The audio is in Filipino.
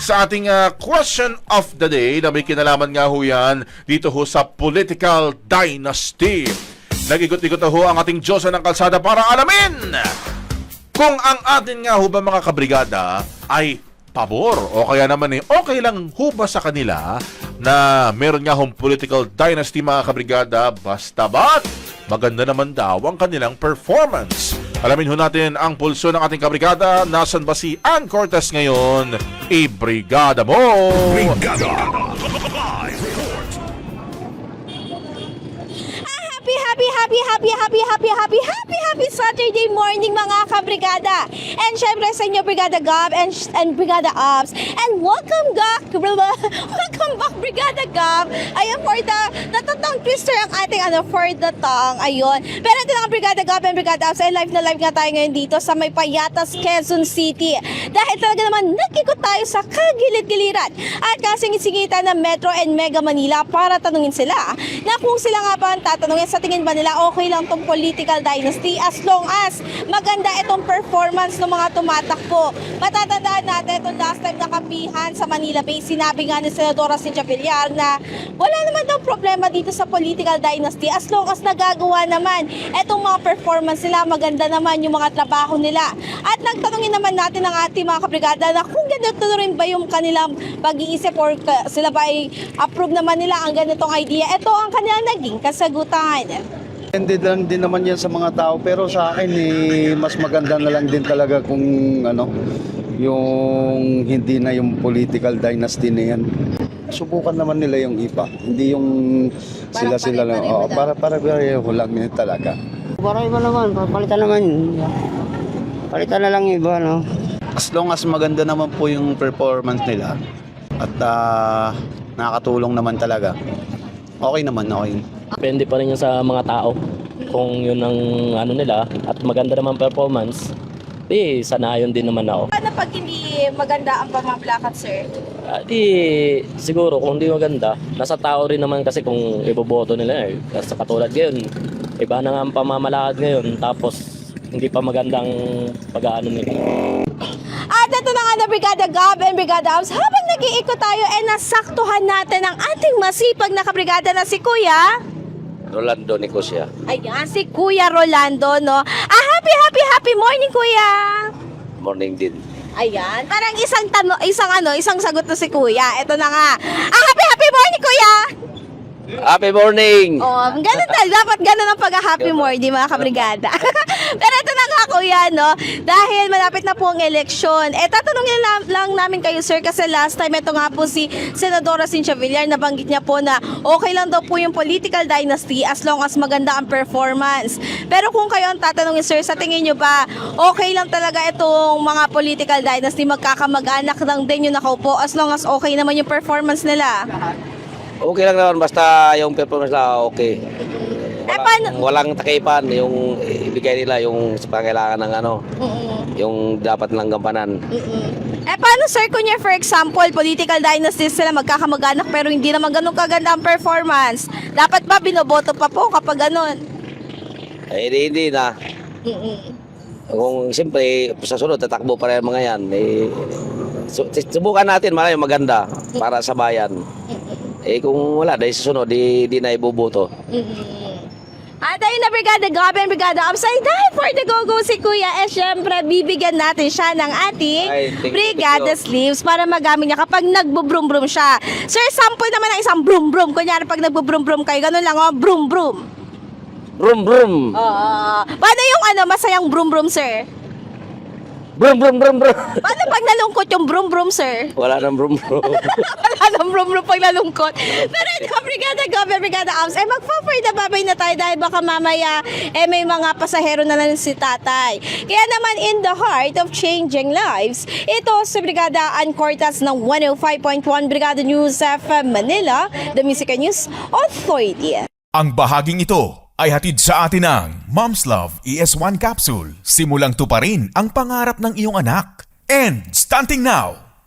sa ating question of the day na may kinalaman nga ho yan dito ho sa political dynasty. Nag-ikot-ikot na ho ang ating Diyosa ng Kalsada para alamin kung ang atin nga ho ba mga kabrigada ay pabor o kaya naman okay lang ho ba sa kanila na meron nga hong political dynasty mga kabrigada basta ba't maganda naman daw ang kanilang performance. Alamin ho natin ang pulso ng ating kabrigada. Nasaan ba si Ann Cortez ngayon? I-brigada mo! Brigada! Happy Saturday morning mga kabrigada. And syempre sa inyo Brigada Gab and Brigada Ops. And welcome back Brigada Gab. Ayan for the tongue twister ang ating for the tongue. Ayun. Pero ito nga Brigada Gab and Brigada Ops ay live na live nga tayo ngayon dito sa may Payatas, Quezon City. Dahil talaga naman nag-ikot tayo sa kagilid-giliran at kasing-singitan ng Metro and Mega Manila para tanungin sila na kung sila nga ba ang tatanungin sa tingin ba nila okay lang tong political dynasty as long as maganda itong performance ng mga tumatakbo. Matatandaan natin itong last time na kapihan sa Manila Bay, sinabi nga ni Senadora Cynthia Villar na wala naman daw problema dito sa political dynasty as long as nagagawa naman itong mga performance nila, maganda naman yung mga trabaho nila. At nagtanungin naman natin ang ating mga kabrigada na kung ganito rin ba yung kanilang pag-iisip or sila ba ay approve naman nila ang ganitong idea. Ito ang kanilang naging kasagutan. Hindi lang din naman yan sa mga tao pero sa akin mas maganda na lang din talaga kung yung hindi na yung political dynasty na yan. Subukan naman nila yung iba, hindi yung sila lang. Para pareho lang din talaga. Para iba naman, palitan naman. Palitan na lang iba, no? As long as maganda naman po yung performance nila at nakakatulong naman talaga, okay naman, okay. Depende pa rin yun sa mga tao. Kung yun ang nila at maganda naman performance, sanayon din naman ako. Ano pag hindi maganda ang pamamlakat, sir? Siguro kung hindi maganda, nasa tao rin naman kasi kung iboboto nila Kasi katulad ngayon, iba na nga ang pamamalakad ngayon, tapos hindi pa magandang pag-aano nila. At ito na nga na Brigada Gab and Brigada Ops, habang nag-iikot tayo nasaktuhan natin ang ating masipag na kabrigada na si Kuya Rolando Nicosia. Ayan, si Kuya Rolando, no? Happy morning, Kuya! Morning din. Ayan, parang isang sagot na si Kuya. Ito na nga. Happy morning, Kuya! Happy morning! Oh, ganun talaga. Dapat ganun ang pag-happy morning, mga kabrigada. Pero ito na nga, Kuya, no? Dahil malapit na po ang eleksyon. Tatanungin lang namin kayo, sir, kasi last time, ito nga po si Senadora Cynthia Villar, nabanggit niya po na okay lang daw po yung political dynasty as long as maganda ang performance. Pero kung kayo ang tatanungin, sir, sa tingin nyo ba, okay lang talaga itong mga political dynasty, magkakamag-anak lang din yung nakaupo as long as okay naman yung performance nila? Okay lang naman, basta yung performance na okay. Walang takipan, yung ibigay nila yung sa pangailangan ng yung dapat nilang gampanan. Paano sir, kunya for example, political dynasty sila magkakamag-anak pero hindi naman ganun kaganda ang performance. Dapat ba binoboto pa po kapag ganun? Hindi na. Kung siyempre, sa sunod, tatakbo pa rin mga yan. Subukan natin, malayo maganda para sa bayan. Kung wala, dahil sa sunod, di na ibubuto. At ayun na Brigada Gab and Brigada Ops, ay dahil for the go-go si Kuya, syempre bibigyan natin siya ng ating Brigada Sleeves para magamit niya kapag nagbo-brum-brum siya. Sir, sample naman ng isang brum-brum. Kunyari pag nagbo-brum-brum kayo, ganun lang, brum-brum. Brum-brum! Paano yung masayang brum-brum, sir? Brum-brum-brum-brum! Paano pag nalungkot yung brum-brum, sir? Wala nang brum-brum. Wala nang brum-brum pag nalungkot. Pero ito, Brigada Gab and Brigada Ops, mag-for the babay na tayo dahil baka mamaya may mga pasahero na lang si tatay. Kaya naman in the heart of changing lives, ito si Brigada Ann Cortez ng 105.1 Brigada News FM Manila, the Music and News Authority. Ang bahaging ito ay hatid sa atin ng Mom's Love ES1 Capsule. Simulang tuparin ang pangarap ng iyong anak. And stunting now!